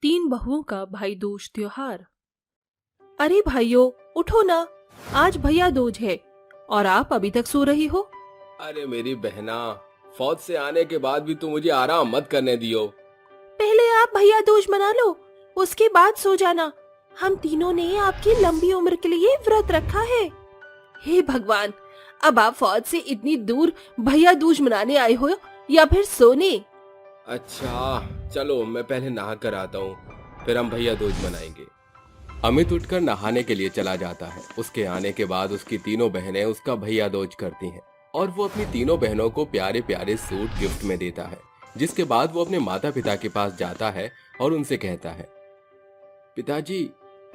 तीन बहुओं का भाई दूज त्योहार। अरे भाइयों, उठो ना, आज भैया दूज है और आप अभी तक सो रही हो। अरे मेरी बहना, फौज से आने के बाद भी तू मुझे आराम मत करने दियो। पहले आप भैया दूज मना लो, उसके बाद सो जाना। हम तीनों ने आपकी लंबी उम्र के लिए व्रत रखा है। हे भगवान, अब आप फौज से इतनी दूर भैया दूज मनाने आए हो या फिर सोने? अच्छा चलो, मैं पहले नहा कर आता हूँ, फिर हम भैया दूज मनाएंगे। अमित उठकर नहाने के लिए चला जाता है। उसके आने के बाद उसकी तीनों बहनें उसका भैया दूज करती हैं और वो अपनी तीनों बहनों को प्यारे प्यारे सूट गिफ्ट में देता है। जिसके बाद वो अपने माता पिता के पास जाता है और उनसे कहता है, पिताजी,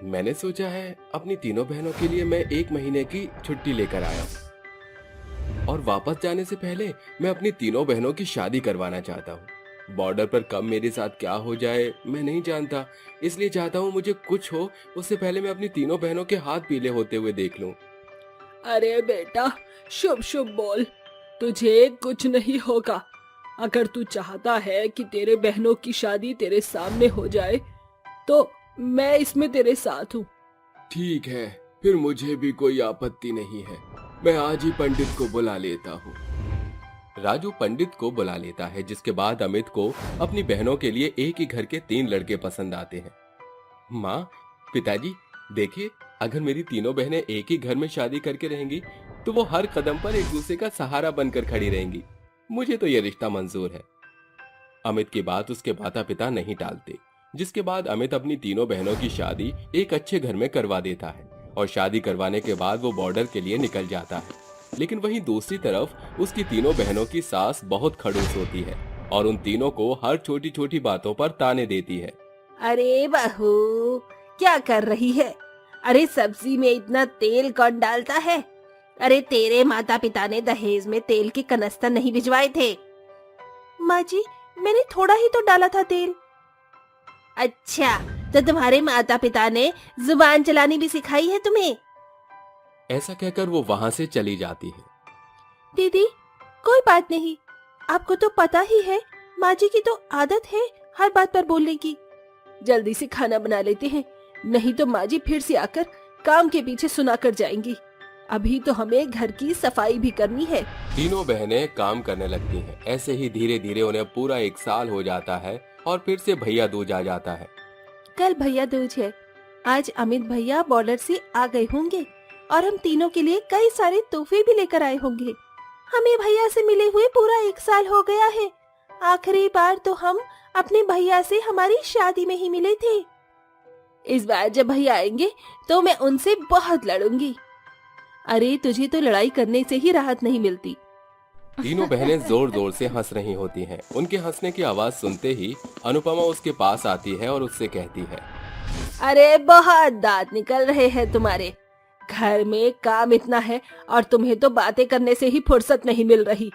मैंने सोचा है अपनी तीनों बहनों के लिए मैं 1 महीने की छुट्टी लेकर आया हूँ और वापस जाने से पहले मैं अपनी तीनों बहनों की शादी करवाना चाहता हूँ। बॉर्डर पर कब मेरे साथ क्या हो जाए मैं नहीं जानता, इसलिए चाहता हूँ मुझे कुछ हो उससे पहले मैं अपनी तीनों बहनों के हाथ पीले होते हुए देख लूं। अरे बेटा, शुभ शुभ बोल, तुझे कुछ नहीं होगा। अगर तू चाहता है कि तेरे बहनों की शादी तेरे सामने हो जाए तो मैं इसमें तेरे साथ हूँ। ठीक है, फिर मुझे भी कोई आपत्ति नहीं है, मैं आज ही पंडित को बुला लेता हूँ। राजू पंडित को बुला लेता है, जिसके बाद अमित को अपनी बहनों के लिए एक ही घर के 3 लड़के पसंद आते हैं। माँ, पिताजी, देखिए, अगर मेरी तीनों बहनें एक ही घर में शादी करके रहेंगी तो वो हर कदम पर एक दूसरे का सहारा बनकर खड़ी रहेंगी। मुझे तो ये रिश्ता मंजूर है। अमित की बात उसके माता पिता नहीं टालते, जिसके बाद अमित अपनी तीनों बहनों की शादी एक अच्छे घर में करवा देता है और शादी करवाने के बाद वो बॉर्डर के लिए निकल जाता है। लेकिन वहीं दूसरी तरफ उसकी तीनों बहनों की सास बहुत खड़ूस होती है और उन तीनों को हर छोटी छोटी बातों पर ताने देती है। अरे बहू, क्या कर रही है? अरे सब्जी में इतना तेल कौन डालता है? अरे तेरे माता पिता ने दहेज में तेल के कनस्तर नहीं भिजवाए थे? माँ जी, मैंने थोड़ा ही तो डाला था तेल। अच्छा, तो तुम्हारे माता पिता ने जुबान चलानी भी सिखाई है तुम्हें? ऐसा कहकर वो वहां से चली जाती है। दीदी, कोई बात नहीं, आपको तो पता ही है, माँ जी की तो आदत है हर बात पर बोलने की। जल्दी से खाना बना लेते हैं, नहीं तो माँ जी फिर से आकर काम के पीछे सुना कर जाएंगी। अभी तो हमें घर की सफाई भी करनी है। तीनों बहनें काम करने लगती हैं। ऐसे ही धीरे धीरे उन्हें पूरा 1 साल हो जाता है और फिर से भैया दूज आ जाता है। कल भैया दूज है। आज अमित भैया बॉर्डर से आ गए होंगे और हम तीनों के लिए कई सारे तोहफे भी लेकर आए होंगे। हमें भैया से मिले हुए पूरा 1 साल हो गया है। आखिरी बार तो हम अपने भैया से हमारी शादी में ही मिले थे। इस बार जब भैया आएंगे तो मैं उनसे बहुत लड़ूंगी। अरे तुझे तो लड़ाई करने से ही राहत नहीं मिलती। तीनों बहनें जोर जोर से हंस रही होती हैं। उनके हंसने की आवाज सुनते ही अनुपमा उसके पास आती है और उससे कहती है, अरे बहुत दांत निकल रहे हैं तुम्हारे। घर में काम इतना है और तुम्हें तो बातें करने से ही फुर्सत नहीं मिल रही।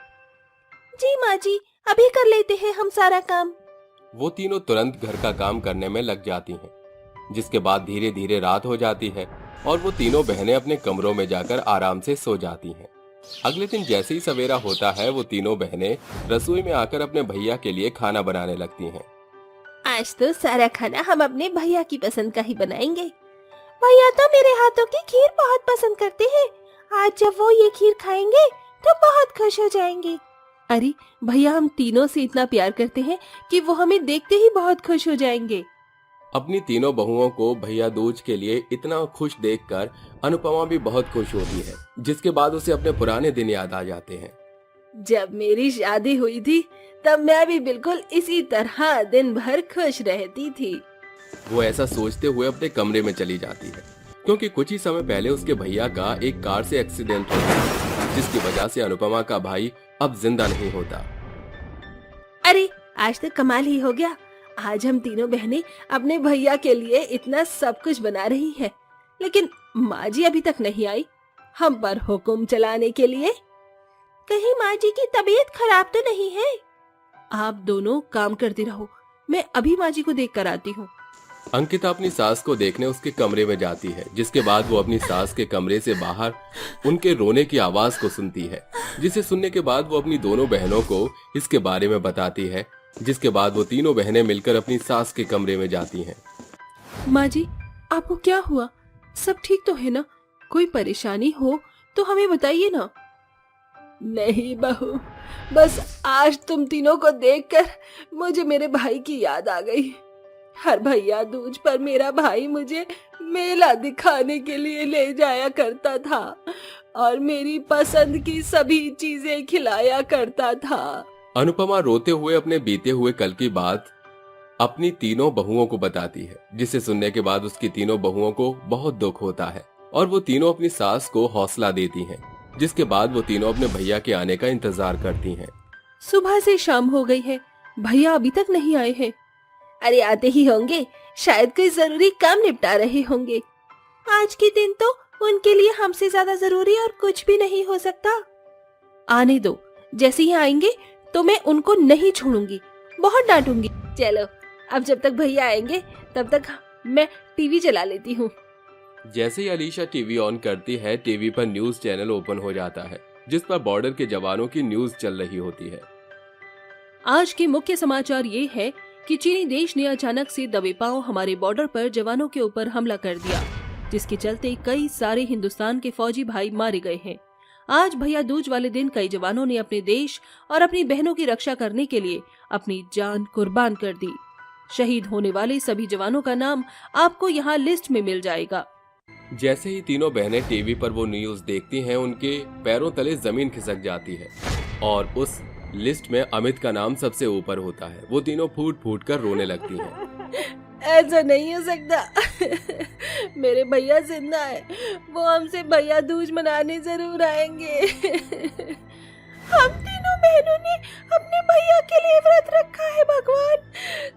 जी माँ जी, अभी कर लेते हैं हम सारा काम। वो तीनों तुरंत घर का काम करने में लग जाती हैं। जिसके बाद धीरे धीरे रात हो जाती है और वो तीनों बहनें अपने कमरों में जाकर आराम से सो जाती हैं। अगले दिन जैसे ही सवेरा होता है वो तीनों बहनें रसोई में आकर अपने भैया के लिए खाना बनाने लगती हैं। आज तो सारा खाना हम अपने भैया की पसंद का ही बनाएंगे। भैया तो मेरे हाथों की खीर बहुत पसंद करते हैं। आज जब वो ये खीर खाएंगे तो बहुत खुश हो जाएंगे। अरे भैया हम तीनों से इतना प्यार करते हैं कि वो हमें देखते ही बहुत खुश हो जाएंगे। अपनी तीनों बहुओं को भैया दूज के लिए इतना खुश देखकर अनुपमा भी बहुत खुश होती है। जिसके बाद उसे अपने पुराने दिन याद आ जाते हैं। जब मेरी शादी हुई थी तब मैं भी बिल्कुल इसी तरह दिन भर खुश रहती थी। वो ऐसा सोचते हुए अपने कमरे में चली जाती है, क्योंकि कुछ ही समय पहले उसके भैया का एक कार से एक्सीडेंट हो गया, जिसकी वजह से अनुपमा का भाई अब जिंदा नहीं होता। अरे आज तो कमाल ही हो गया। आज हम तीनों बहनें अपने भैया के लिए इतना सब कुछ बना रही हैं, लेकिन माँ जी अभी तक नहीं आई हम पर हुक्म चलाने के लिए। कहीं माँ जी की तबीयत खराब तो नहीं है? आप दोनों काम करते रहो, मैं अभी माँ जी को देख कर आती हूँ। अंकिता अपनी सास को देखने उसके कमरे में जाती है। जिसके बाद वो अपनी सास के कमरे से बाहर उनके रोने की आवाज को सुनती है, जिसे सुनने के बाद वो अपनी दोनों बहनों को इसके बारे में बताती है जिसके बाद वो तीनों बहनें मिलकर अपनी सास के कमरे में जाती हैं। माँ जी, आपको क्या हुआ? सब ठीक तो है ना? कोई परेशानी हो तो हमें बताइए ना। नहीं बहू, बस आज तुम तीनों को देखकर मुझे मेरे भाई की याद आ गई। हर भैया दूज पर मेरा भाई मुझे मेला दिखाने के लिए ले जाया करता था और मेरी पसंद की सभी चीजें खिलाया करता था। अनुपमा रोते हुए अपने बीते हुए कल की बात अपनी तीनों बहुओं को बताती है, जिसे सुनने के बाद उसकी तीनों बहुओं को बहुत दुख होता है और वो तीनों अपनी सास को हौसला देती हैं, जिसके बाद वो तीनों अपने भैया के आने का इंतजार करती हैं। सुबह से शाम हो गई है, भैया अभी तक नहीं आए हैं। अरे आते ही होंगे, शायद कोई जरूरी काम निपटा रहे होंगे। आज के दिन तो उनके लिए हमसे ज्यादा जरूरी और कुछ भी नहीं हो सकता। आने दो, जैसे ही आएंगे तो मैं उनको नहीं छोड़ूंगी, बहुत डांटूंगी। चलो, अब जब तक भैया आएंगे तब तक मैं टीवी चला लेती हूँ। जैसे ही अलीशा टीवी ऑन करती है, टीवी पर न्यूज चैनल ओपन हो जाता है, जिस पर बॉर्डर के जवानों की न्यूज चल रही होती है। आज के मुख्य समाचार ये है कि चीनी देश ने अचानक से दबे पांव हमारे बॉर्डर पर जवानों के ऊपर हमला कर दिया, जिसके चलते कई सारे हिंदुस्तान के फौजी भाई मारे गए हैं। आज भैया दूज वाले दिन कई जवानों ने अपने देश और अपनी बहनों की रक्षा करने के लिए अपनी जान कुर्बान कर दी। शहीद होने वाले सभी जवानों का नाम आपको यहाँ लिस्ट में मिल जाएगा। जैसे ही तीनों बहनें टीवी पर वो न्यूज देखती हैं, उनके पैरों तले जमीन खिसक जाती है और उस लिस्ट में अमित का नाम सबसे ऊपर होता है। वो तीनों फूट फूट कर रोने लगती हैं। ऐसा नहीं हो सकता, मेरे भैया जिंदा है, वो हमसे भैया दूज मनाने जरूर आएंगे। हम तीनों बहनों ने अपने भैया के लिए व्रत रखा है। भगवान,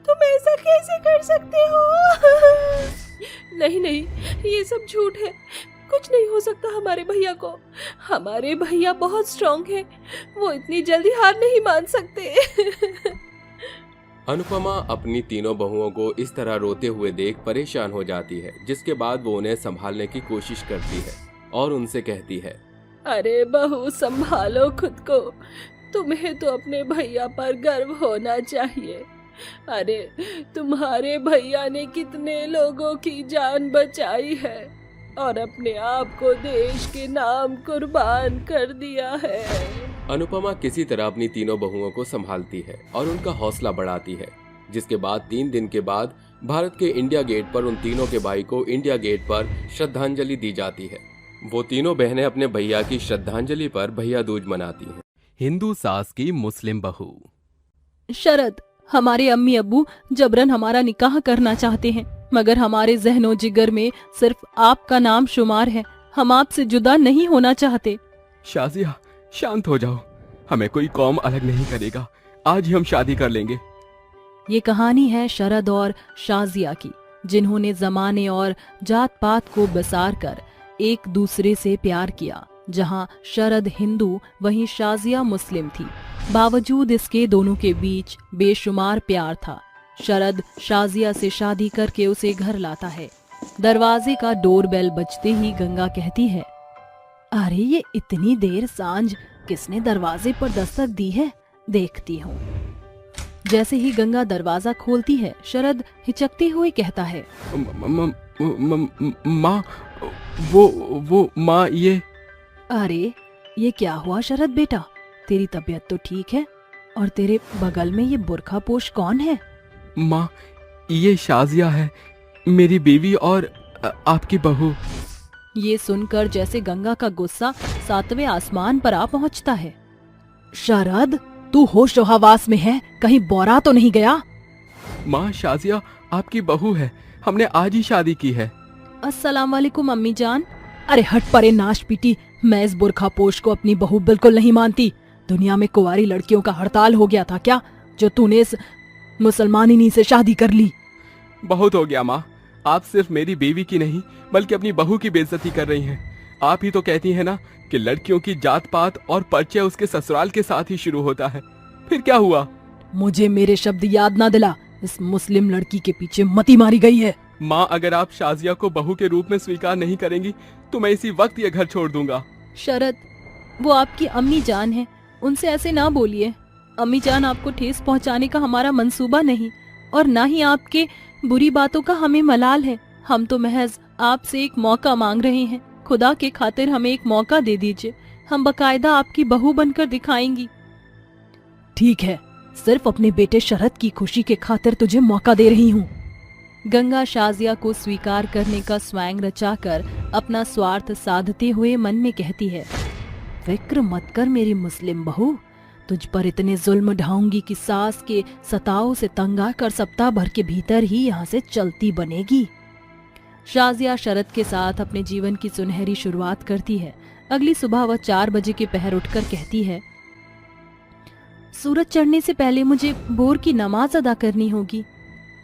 तुम ऐसा कैसे कर सकते हो? नहीं नहीं, ये सब झूठ है, कुछ नहीं हो सकता हमारे भैया को। हमारे भैया बहुत स्ट्रॉन्ग है, वो इतनी जल्दी हार नहीं मान सकते। अनुपमा अपनी तीनों बहुओं को इस तरह रोते हुए देख परेशान हो जाती है, जिसके बाद वो उन्हें संभालने की कोशिश करती है और उनसे कहती है, अरे बहू, संभालो खुद को, तुम्हें तो अपने भैया पर गर्व होना चाहिए। अरे तुम्हारे भैया ने कितने लोगों की जान बचाई है और अपने आप को देश के नाम कुर्बान कर दिया है। अनुपमा किसी तरह अपनी तीनों बहुओं को संभालती है और उनका हौसला बढ़ाती है, जिसके बाद 3 दिन के बाद भारत के इंडिया गेट पर उन तीनों के भाई को इंडिया गेट पर श्रद्धांजलि दी जाती है। वो तीनों बहनें अपने भैया की श्रद्धांजलि पर भैया दूज मनाती हैं। हिंदू सास की मुस्लिम बहू। शरद, हमारे अम्मी अब्बू जबरन हमारा निकाह करना चाहते हैं, मगर हमारे जहनो जिगर में सिर्फ आपका नाम शुमार है। हम आपसे जुदा नहीं होना चाहते। शाजिया, शांत हो जाओ, हमें कोई कौम अलग नहीं करेगा, आज ही हम शादी कर लेंगे। ये कहानी है शरद और शाजिया की, जिन्होंने जमाने और जात पात को बसार कर एक दूसरे से प्यार किया। जहां शरद हिंदू वहीं शाजिया मुस्लिम थी। बावजूद इसके दोनों के बीच बेशुमार प्यार था। शरद शाजिया से शादी करके उसे घर लाता है। दरवाजे का डोरबेल बजते ही गंगा कहती है, अरे ये इतनी देर सांझ किसने दरवाजे पर दस्तक दी है, देखती हूँ। जैसे ही गंगा दरवाजा खोलती है, शरद हिचकते हुए कहता है, माँ, वो माँ, ये। अरे ये क्या हुआ शरद बेटा, तेरी तबीयत तो ठीक है? और तेरे बगल में ये बुरखा पोश कौन है? माँ, ये शाजिया है, मेरी बीवी और आपकी बहू। ये सुनकर जैसे गंगा का गुस्सा 7वें आसमान पर आ पहुंचता है। शरद, तू होश हवास में है, कहीं बौरा तो नहीं गया? माँ, शाजिया आपकी बहू है, हमने आज ही शादी की है। अस्सलाम वालेकुम अम्मी जान। अरे हट परे नाश पीटी, मैं इस बुरखा पोश को अपनी बहू बिल्कुल नहीं मानती। दुनिया में कुंवारी लड़कियों का हड़ताल हो गया था क्या, जो तूने इस मुसलमानिनी से शादी कर ली? बहुत हो गया माँ, आप सिर्फ मेरी बीवी की नहीं बल्कि अपनी बहू की बेइज्जती कर रही हैं। आप ही तो कहती हैं ना कि लड़कियों की जात पात और परिचय उसके ससुराल के साथ ही शुरू होता है। फिर क्या हुआ? मुझे मेरे शब्द याद ना दिला, इस मुस्लिम लड़की के पीछे मती मारी गई है। माँ, अगर आप शाजिया को बहू के रूप में स्वीकार नहीं करेंगी तो मैं इसी वक्त ये घर छोड़ दूंगा। शरद, वो आपकी अम्मी जान है, उनसे ऐसे ना बोलिए। अम्मी जान, आपको ठेस पहुंचाने का हमारा मंसूबा नहीं और ना ही आपके बुरी बातों का हमें मलाल है। हम तो महज आपसे एक मौका मांग रहे हैं। खुदा के खातिर हमें एक मौका दे दीजिए, हम बकायदा आपकी बहू बनकर दिखाएंगी। ठीक है, सिर्फ अपने बेटे शरद की खुशी के खातिर तुझे मौका दे रही हूँ। गंगा शाजिया को स्वीकार करने का स्वैंग रचाकर अपना स्वार्थ साधते हुए मन में कहती है, फिक्र मत कर मेरी मुस्लिम बहू, तुझ पर इतने जुल्म ढाऊंगी कि सास के सताओ से तंग आकर सप्ताह भर के भीतर ही यहाँ से चलती बनेगी। शाजिया शरद के साथ अपने जीवन की सुनहरी शुरुआत करती है। अगली सुबह वह 4 बजे के पहर उठकर कहती है, सूरज चढ़ने से पहले मुझे भोर की नमाज अदा करनी होगी।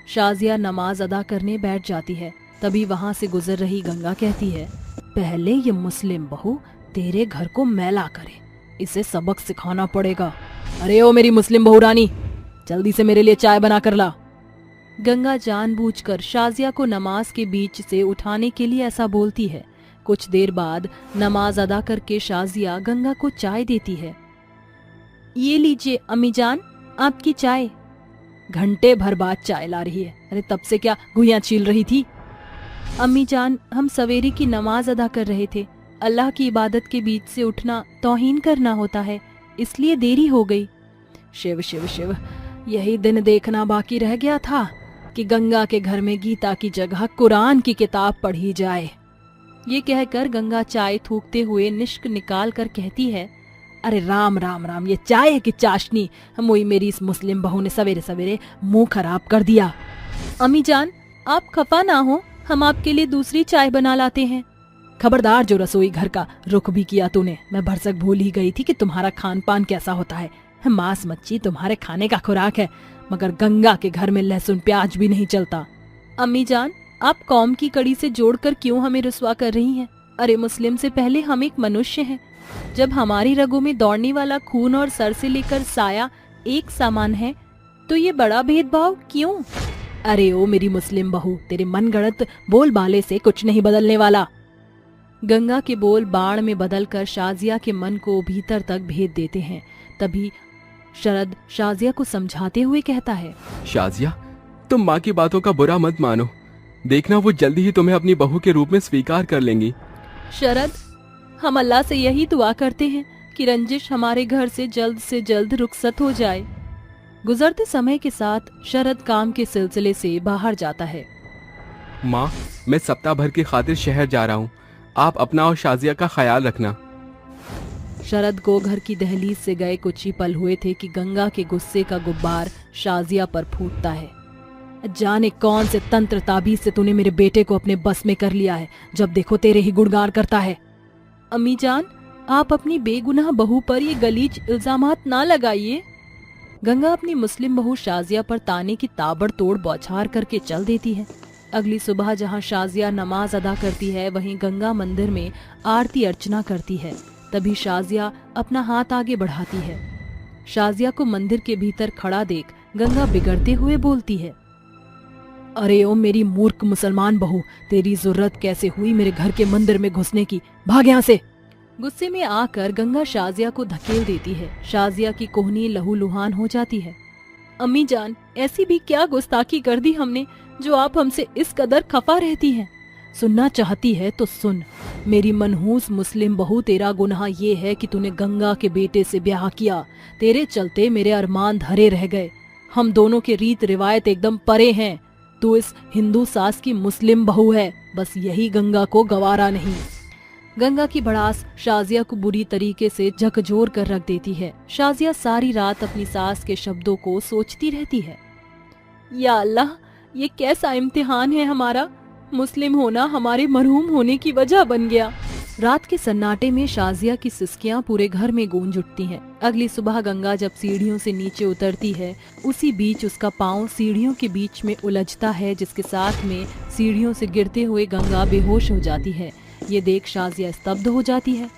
शाजिया नमाज अदा करने बैठ जाती है। तभी वहां से गुजर रही गंगा कहती है, पहले ये मुस्लिम बहू तेरे घर को मैला करे, इसे सबक सिखाना पड़ेगा। अरे ओ मेरी मुस्लिम बहू रानी, जल्दी से मेरे लिए चाय बना कर ला। गंगा जानबूझकर शाजिया को नमाज के बीच से उठाने के लिए ऐसा बोलती है। कुछ देर बाद नमाज अदा करके शाजिया गंगा को चाय देती है। ये लीजिए अम्मी जान, आपकी चाय। घंटे भर बाद चाय ला रही है। अरे तब से क्या गुइयां छील रही थी? अम्मी जान, हम सवेरे की नमाज अदा कर रहे थे। अल्लाह की इबादत के बीच से उठना तौहीन करना होता है, इसलिए देरी हो गई। शिव शिव शिव, यही दिन देखना बाकी रह गया था कि गंगा के घर में गीता की जगह कुरान की किताब पढ़ी जाए। ये कहकर गंगा चाय थूकते हुए निष्क निकाल कर कहती है, अरे राम राम राम, ये चाय की चाशनी मोई मेरी इस मुस्लिम बहू ने सवेरे सवेरे मुंह खराब कर दिया। अम्मी जान, आप खफा ना हो, हम आपके लिए दूसरी चाय बना लाते हैं। खबरदार, जो रसोई घर का रुख भी किया तूने। मैं भरसक भूल ही गई थी कि तुम्हारा खान पान कैसा होता है। मांस मच्छी तुम्हारे खाने का खुराक है, मगर गंगा के घर में लहसुन प्याज भी नहीं चलता। अम्मी जान, आप कौम की कड़ी से जोड़कर क्यों हमें रुस्वा कर रही हैं? अरे मुस्लिम से पहले हम एक मनुष्य हैं। जब हमारी रगों में दौड़ने वाला खून और सर से लेकर साया एक समान है, तो ये बड़ा भेदभाव क्यों? अरे ओ मेरी मुस्लिम बहू, तेरे मनगढ़ंत बोल बाले से कुछ नहीं बदलने वाला। गंगा के बोल बाण में बदलकर शाजिया के मन को भीतर तक भेद देते हैं। तभी शरद शाजिया को समझाते हुए कहता है, शाजिया, तुम माँ की बातों का बुरा मत मानो। देखना वो जल्दी ही तुम्हें अपनी बहू के रूप में स्वीकार कर लेंगी। शरद, हम अल्लाह से यही दुआ करते हैं कि रंजिश हमारे घर से जल्द रुखसत हो जाए। गुजरते समय के साथ शरद काम के सिलसिले से बाहर जाता है। माँ, मैं सप्ताह भर की खातिर शहर जा रहा हूँ। आप अपना और शाजिया का ख्याल रखना। शरद को घर की दहलीज से गए कुछ ही पल हुए थे कि गंगा के गुस्से का गुब्बार शाजिया पर फूटता है। जाने कौन से तंत्र ताबीज से तूने मेरे बेटे को अपने बस में कर लिया है, जब देखो तेरे ही गुणगान करता है। अम्मी जान, आप अपनी बेगुनाह बहू पर ये गलीज इल्जामात ना लगाइए। गंगा अपनी मुस्लिम बहू शाजिया पर ताने की ताबड़तोड़ बौछार करके चल देती है। अगली सुबह जहां शाजिया नमाज अदा करती है, वहीं गंगा मंदिर में आरती अर्चना करती है। तभी शाजिया अपना हाथ आगे बढ़ाती है। शाजिया को मंदिर के भीतर खड़ा देख गंगा बिगड़ते हुए बोलती है, अरे ओ मेरी मूर्ख मुसलमान बहू, तेरी जरूरत कैसे हुई मेरे घर के मंदिर में घुसने की? भाग यहाँ से। गुस्से में आकर गंगा शाजिया को धकेल देती है। शाजिया की कोहनी लहूलुहान हो जाती है। अम्मी जान, ऐसी भी क्या गुस्ताखी कर दी हमने जो आप हमसे इस कदर खफा रहती हैं? सुनना चाहती है तो सुन। मेरी मनहूस मुस्लिम बहू, तेरा गुनाह ये है कि तूने गंगा के बेटे से ब्याह किया। तेरे चलते मेरे अरमान धरे रह गए। हम दोनों के रीत रिवायत एकदम परे हैं। तू इस हिंदू सास की मुस्लिम बहू है, बस यही गंगा को गवारा नहीं। गंगा की भड़ास शाजिया को बुरी तरीके से झकझोर कर रख देती है। शाजिया सारी रात अपनी सास के शब्दों को सोचती रहती है। या अल्लाह, ये कैसा इम्तिहान है हमारा। मुस्लिम होना हमारे मरहूम होने की वजह बन गया। रात के सन्नाटे में शाजिया की सिसकियां पूरे घर में गूंज उठती हैं। अगली सुबह गंगा जब सीढ़ियों से नीचे उतरती है, उसी बीच उसका पांव सीढ़ियों के बीच में उलझता है, जिसके साथ में सीढ़ियों से गिरते हुए गंगा बेहोश हो जाती है। ये देख शाजिया स्तब्ध हो जाती है।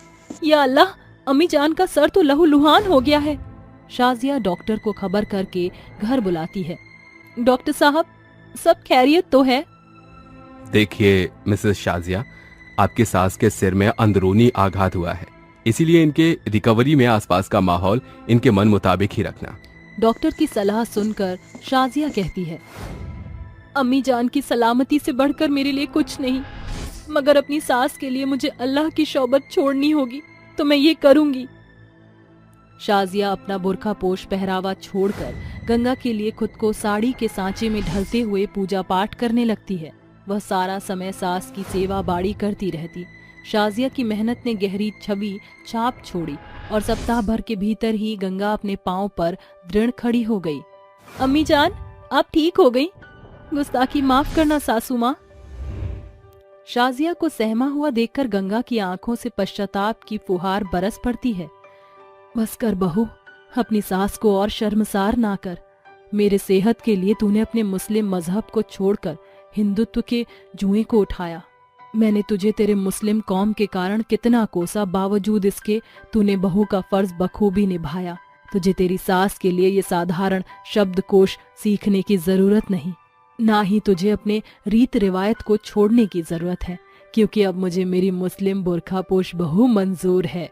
या अल्लाह, अम्मी जान का सर तो लहूलुहान हो गया है। शाजिया डॉक्टर को खबर करके घर बुलाती है। डॉक्टर साहब, सब खैरियत तो है? देखिए मिसेस शाजिया, आपकी सास के सिर में अंदरूनी आघात हुआ है। इसीलिए इनके रिकवरी में आसपास का माहौल इनके मन मुताबिक ही रखना। डॉक्टर की सलाह सुनकर शाजिया कहती है, अम्मी जान की सलामती से बढ़कर मेरे लिए कुछ नहीं, मगर अपनी सास के लिए मुझे अल्लाह की शौबत छोड़नी होगी तो मैं ये करूंगी। शाजिया अपना बुर्का पोश पहरावा छोड़कर गंगा के लिए खुद को साड़ी के सांचे में ढलते हुए पूजा पाठ करने लगती है। वह सारा समय सास की सेवा बाड़ी करती रहती। शाजिया की मेहनत ने गहरी छवि छाप छोड़ी और सप्ताह भर के भीतर ही गंगा अपने पांव पर दृढ़ खड़ी हो गई। अम्मी जान, आप ठीक हो गई? गुस्ताखी माफ करना सासू माँ। शाजिया को सहमा हुआ देखकर गंगा की आंखों से पश्चाताप की फुहार बरस पड़ती है। बस कर बहू, अपनी सास को और शर्मसार ना कर। मेरे सेहत के लिए तूने अपने मुस्लिम मजहब को छोड़कर हिंदुत्व के जुएं को उठाया। मैंने तुझे तेरे मुस्लिम कौम के कारण कितना कोसा, बावजूद इसके तूने बहू का फर्ज बखूबी निभाया। तुझे तेरी सास के लिए ये साधारण शब्दकोश सीखने की जरूरत नहीं, ना ही तुझे अपने रीत रिवायत को छोड़ने की जरूरत है, क्योंकि अब मुझे मेरी मुस्लिम बुर्खापोश बहू मंजूर है।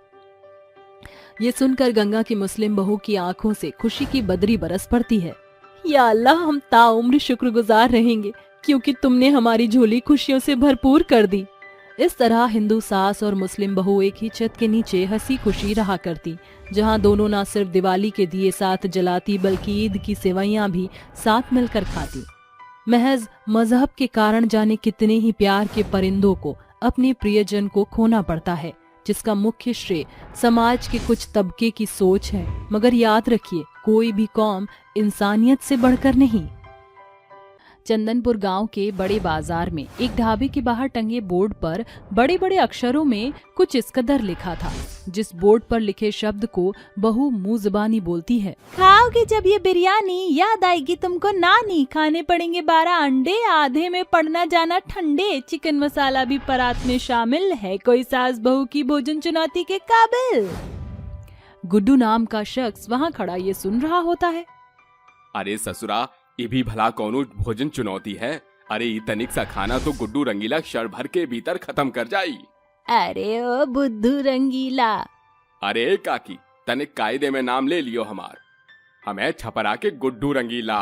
ये सुनकर गंगा की मुस्लिम बहू की आंखों से खुशी की बदरी बरस पड़ती है। या अल्लाह, हम ताउम्र शुक्रगुजार रहेंगे क्योंकि तुमने हमारी झोली खुशियों से भरपूर कर दी। इस तरह हिंदू सास और मुस्लिम बहू एक ही छत के नीचे हंसी खुशी रहा करती, जहां दोनों न सिर्फ दिवाली के दिए साथ जलाती बल्कि ईद की सेवैयां भी साथ मिलकर खाती। महज मजहब के कारण जाने कितने ही प्यार के परिंदों को अपने प्रियजन को खोना पड़ता है, जिसका मुख्य श्रेय समाज के कुछ तबके की सोच है। मगर याद रखिए, कोई भी कौम इंसानियत से बढ़कर नहीं। चंदनपुर गांव के बड़े बाजार में एक ढाबे के बाहर टंगे बोर्ड पर बड़े बड़े अक्षरों में कुछ इस कदर लिखा था, जिस बोर्ड पर लिखे शब्द को बहू मुंह जुबानी बोलती है। खाओगे जब ये बिरयानी, याद आएगी तुमको नानी। खाने पड़ेंगे 12 अंडे, आधे में पड़ना जाना ठंडे। चिकन मसाला भी परात में शामिल है, कोई सास बहू की भोजन चुनौती के काबिल। गुड्डू नाम का शख्स वहाँ खड़ा ये सुन रहा होता है। अरे ससुरा, ये भी भला कौनो भोजन चुनौती है? अरे ये तनिक सा खाना तो गुड्डू रंगीला क्षण भर के भीतर खत्म कर जाई। अरे ओ बुद्धू रंगीला। अरे काकी, तनिक कायदे में नाम ले लियो हमार। हमें छपरा के गुड्डू रंगीला।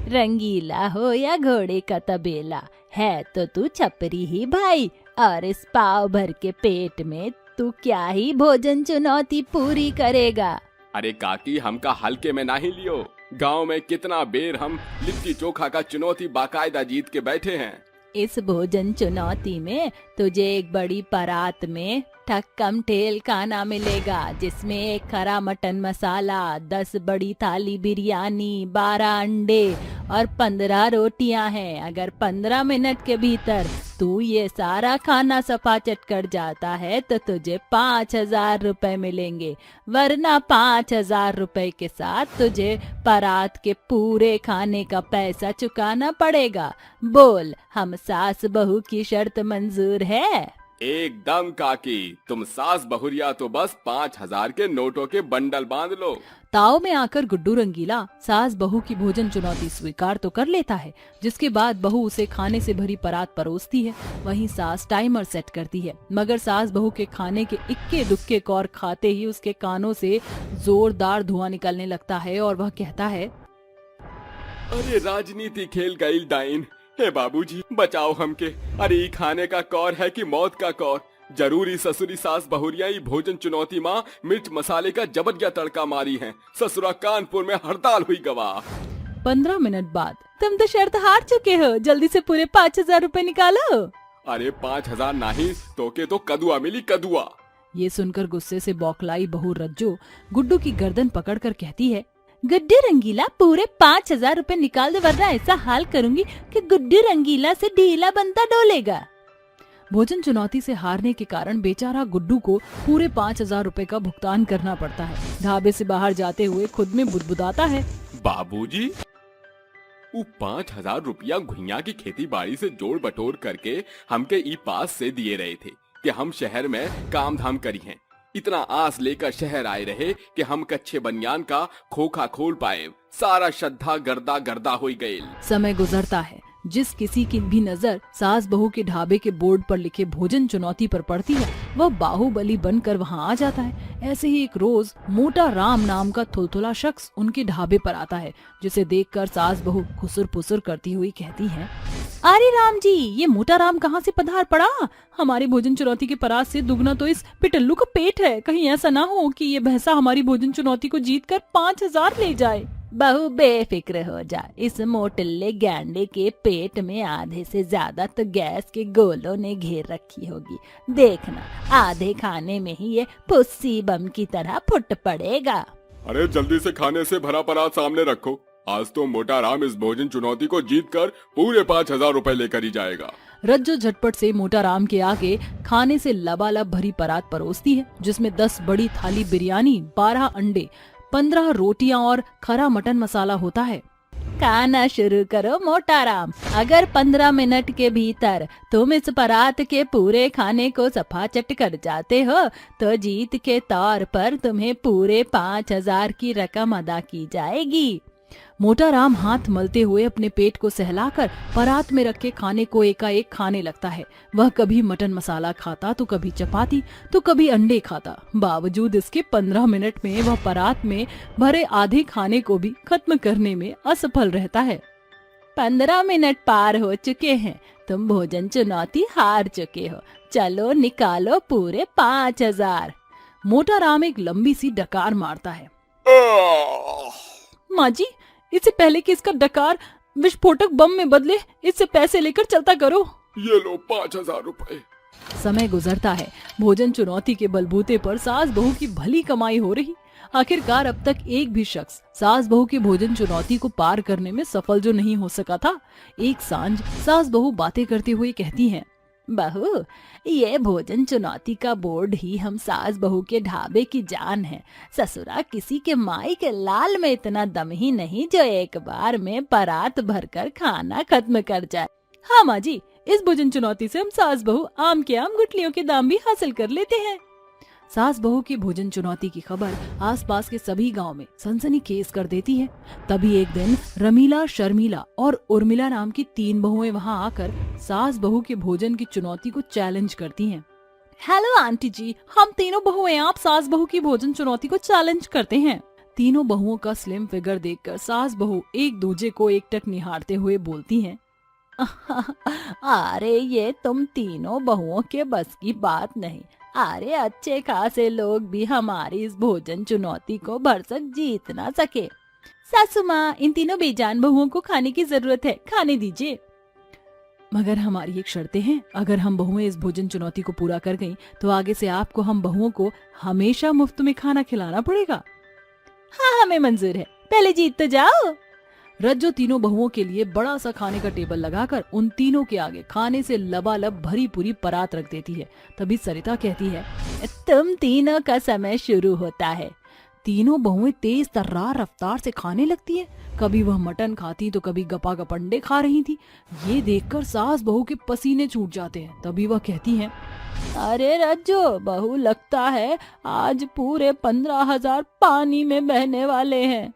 रंगीला हो या घोड़े का तबेला, है तो तू छपरी ही भाई। और इस पाव भर के पेट में तू क्या ही भोजन चुनौती पूरी करेगा? अरे काकी, हमका हल्के में नहीं लियो। गांव में कितना बेर हम लिट्टी चोखा का चुनौती बाकायदा जीत के बैठे हैं। इस भोजन चुनौती में तुझे एक बड़ी परात में ठक्कम ठेल खाना मिलेगा, जिसमें एक खरा मटन मसाला, 10 बड़ी थाली बिरयानी, 12 अंडे और 15 रोटियां हैं। अगर 15 मिनट के भीतर तू ये सारा खाना सफाचट कर जाता है तो तुझे 5,000 रुपए मिलेंगे, वरना 5,000 रुपए के साथ तुझे परात के पूरे खाने का पैसा चुकाना पड़ेगा। बोल, हम सास बहू की शर्त मंजूर है? एकदम काकी, तुम सास बहुरिया तो बस 5,000 के नोटों के बंडल बांध लो। ताव में आकर गुड्डू रंगीला सास बहू की भोजन चुनौती स्वीकार तो कर लेता है, जिसके बाद बहू उसे खाने से भरी परात परोसती है। वहीं सास टाइमर सेट करती है, मगर सास बहू के खाने के इक्के दुक्के कौर खाते ही उसके कानों से जोरदार धुआं निकलने लगता है और वह कहता है, अरे राजनीति खेल गई डाइन। हे बाबूजी, बचाओ हमके। अरे ये खाने का कौर है कि मौत का कौर? जरूरी ससुरी सास बहुरिया ही भोजन चुनौती माँ मिर्च मसाले का जबरदस्त तड़का मारी है। ससुरा कानपुर में हड़ताल हुई गवाह। 15 मिनट बाद, तुम तो शर्त हार चुके हो, जल्दी से पूरे 5,000 रुपए निकालो। अरे 5,000 नहीं तो के तो कदुआ मिली, कदुआ। ये सुनकर गुस्से से बौखलाई बहू रज्जो गुड्डू की गर्दन पकड़कर कहती है, गुड्डू रंगीला, पूरे 5,000 रुपए निकाल दे, वरना ऐसा हाल करूंगी कि गुड्डू रंगीला से ढीला बनता डोलेगा। भोजन चुनौती से हारने के कारण बेचारा गुड्डू को पूरे 5,000 रुपए का भुगतान करना पड़ता है। ढाबे से बाहर जाते हुए खुद में बुदबुदाता है, बाबूजी, वो 5,000 रुपया घुइया की खेती बाड़ी से जोड़ बटोर करके हमके ई पास से दिए रहे थे कि हम शहर में काम धाम करी हैं। इतना आस लेकर शहर आए रहे कि हम कच्चे बनियान का खोखा खोल पाए। सारा श्रद्धा गर्दा गर्दा हो गए। समय गुजरता है, जिस किसी की भी नजर सास बहू के ढाबे के बोर्ड पर लिखे भोजन चुनौती पर पड़ती है वह बाहुबली बनकर वहां आ जाता है। ऐसे ही एक रोज मोटा राम नाम का थुलथुला शख्स उनके ढाबे पर आता है, जिसे देखकर सास बहू खुसुर पुसुर करती हुई कहती है, अरे राम जी, ये मोटा राम कहाँ से पधार पड़ा? हमारे भोजन चुनौती के परास से दुगना तो इस पिटल्लू का पेट है। कहीं ऐसा ना हो कि ये भैंसा हमारी भोजन चुनौती को जीत कर 5,000 ले जाए। बहू बेफिक्र हो जा, इस मोटल्ले गैंडे के पेट में आधे से ज्यादा तो गैस के गोलों ने घेर रखी होगी। देखना, आधे खाने में ही ये पुस्सी बम की तरह फुट पड़ेगा। अरे जल्दी से खाने से भरा परात सामने रखो। आज तो मोटा राम इस भोजन चुनौती को जीतकर पूरे 5,000 रुपए लेकर ही जाएगा। रज्जो झटपट से मोटा राम के आगे खाने से लबालब भरी परात परोसती है, जिसमें 10 बड़ी थाली बिरयानी, 12 अंडे, 15 रोटियां और खरा मटन मसाला होता है। खाना शुरू करो मोटा राम। अगर 15 मिनट के भीतर तुम इस परात के पूरे खाने को सफाचट कर जाते हो तो जीत के तौर पर तुम्हें पूरे 5,000 की रकम अदा की जाएगी। मोटा राम हाथ मलते हुए अपने पेट को सहलाकर परात में रखे खाने को एकाएक खाने लगता है। वह कभी मटन मसाला खाता तो कभी चपाती तो कभी अंडे खाता। बावजूद इसके 15 मिनट में वह परात में भरे आधे खाने को भी खत्म करने में असफल रहता है। 15 मिनट पार हो चुके हैं, तुम भोजन चुनौती हार चुके हो। चलो निकालो पूरे 5,000। मोटा राम एक लंबी सी डकार मारता है। माँ जी, इससे पहले कि इसका डकार विस्फोटक बम में बदले, इससे पैसे लेकर चलता करो। ये लो 5,000 रुपए। समय गुजरता है। भोजन चुनौती के बलबूते पर सास बहू की भली कमाई हो रही। आखिरकार अब तक एक भी शख्स सास बहू की भोजन चुनौती को पार करने में सफल जो नहीं हो सका था। एक सांझ सास बहू बातें करते हुए कहती हैं, बहू, ये भोजन चुनौती का बोर्ड ही हम सास बहू के ढाबे की जान है। ससुरा किसी के माई के लाल में इतना दम ही नहीं जो एक बार में परात भरकर खाना खत्म कर जाए। हाँ माँ जी, इस भोजन चुनौती से हम सास बहू आम के आम गुठलियों के दाम भी हासिल कर लेते हैं। सास बहू की भोजन चुनौती की खबर आसपास के सभी गांव में सनसनीखेज कर देती है। तभी एक दिन रमीला, शर्मिला और उर्मिला नाम की 3 बहुएं वहां आकर सास बहू के भोजन की चुनौती को चैलेंज करती हैं। हेलो आंटी जी, हम तीनों बहुएं आप सास बहू की भोजन चुनौती को चैलेंज करते हैं। तीनों बहुओं का स्लिम फिगर देखकर सास बहू एक दूजे को एकटक निहारते हुए बोलती हैं, अरे ये तुम तीनों बहुओं के बस की बात नहीं। अरे अच्छे खासे लोग भी हमारी इस भोजन चुनौती को भरसक जीत ना सके। सासू माँ, इन तीनों बेजान बहुओं को खाने की जरूरत है, खाने दीजिए। मगर हमारी एक शर्तें हैं। अगर हम बहुएं इस भोजन चुनौती को पूरा कर गईं, तो आगे से आपको हम बहुओं को हमेशा मुफ्त में खाना खिलाना पड़ेगा। हाँ, हमें मंजूर है, पहले जीत तो जाओ। रज्जो तीनों बहुओं के लिए बड़ा सा खाने का टेबल लगाकर उन तीनों के आगे खाने से लबालब भरी पूरी परात रख देती है। तभी सरिता कहती है, तुम तीनों का समय शुरू होता है। तीनों बहुएं तेज तर्रार रफ्तार से खाने लगती है। कभी वह मटन खाती तो कभी गपागप अंडे खा रही थी। ये देखकर सास बहू के पसीने छूट जाते हैं। तभी वह कहती हैं, अरे रज्जो बहू, लगता है आज पूरे 15,000 पानी में बहने वाले हैं।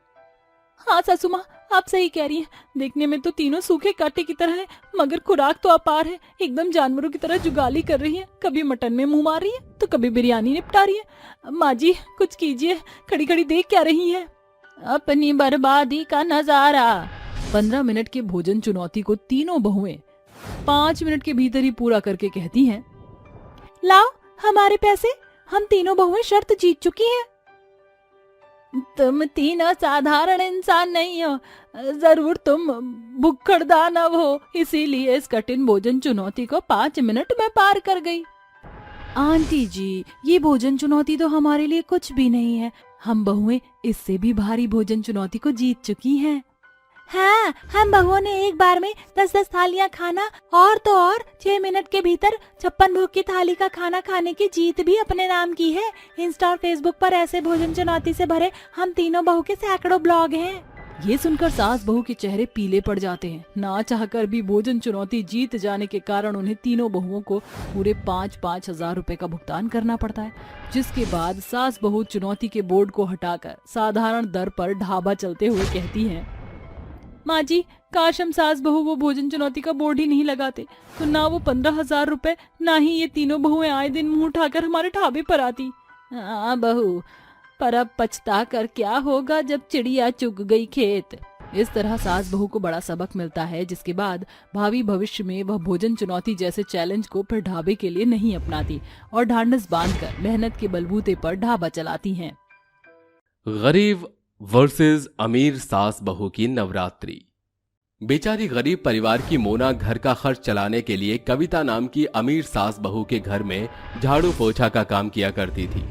हाँ सासू माँ, आप सही कह रही हैं। देखने में तो तीनों सूखे कांटे की तरह है, मगर खुराक तो अपार है। एकदम जानवरों की तरह जुगाली कर रही है। कभी मटन में मुंह मार रही है तो कभी बिरयानी निपटा रही है। माँ जी, कुछ कीजिए, खड़ी खड़ी देख क्या रही है? अपनी बर्बादी का नजारा। 15 मिनट के भोजन चुनौती को तीनों बहुएं 5 मिनट के भीतर ही पूरा करके कहती हैं, लाओ हमारे पैसे, हम तीनों बहुएं शर्त जीत चुकी हैं। तुम तीनों साधारण इंसान नहीं हो, जरूर तुम भुक्खड़ दानव हो, इसीलिए इस कठिन भोजन चुनौती को 5 मिनट में पार कर गई। आंटी जी, ये भोजन चुनौती तो हमारे लिए कुछ भी नहीं है। हम बहुएं इससे भी भारी भोजन चुनौती को जीत चुकी हैं। हाँ, हम बहुओं ने एक बार में 10-10 थालियां खाना और तो और 6 मिनट के भीतर 56 भूख की थाली का खाना खाने की जीत भी अपने नाम की है। इंस्टा और फेसबुक पर ऐसे भोजन चुनौती से भरे हम तीनों बहू के सैकड़ों ब्लॉग हैं। ये सुनकर सास बहू के चेहरे पीले पड़ जाते हैं। ना चाहकर भी भोजन चुनौती जीत जाने के कारण उन्हें तीनों बहुओं को पूरे 5-5 हजार रुपए का भुगतान करना पड़ता है। जिसके बाद सास बहू चुनौती के बोर्ड को हटाकर साधारण दर पर ढाबा चलते हुए कहती हैं, माँ जी, काश हम सास बहू वो भोजन चुनौती का बोर्ड ही नहीं लगाते, तो ना वो 15,000 रुपए, ना ही ये तीनों बहुएं आए दिन मुंह उठाकर हमारे ढाबे पर आती। हाँ बहू, पर अब पछता कर क्या होगा जब चिड़िया चुग गई खेत। इस तरह सास बहू को बड़ा सबक मिलता है, जिसके बाद भावी भविष्य में वह भोजन चुनौती जैसे चैलेंज को फिर ढाबे के लिए नहीं अपनाती और ढांढस बांधकर मेहनत के बलबूते पर ढाबा चलाती हैं। गरीब वर्सेस अमीर सास बहू की नवरात्रि। बेचारी गरीब परिवार की मोना घर का खर्च चलाने के लिए कविता नाम की अमीर सास बहू के घर में झाड़ू पोछा का काम किया करती थी।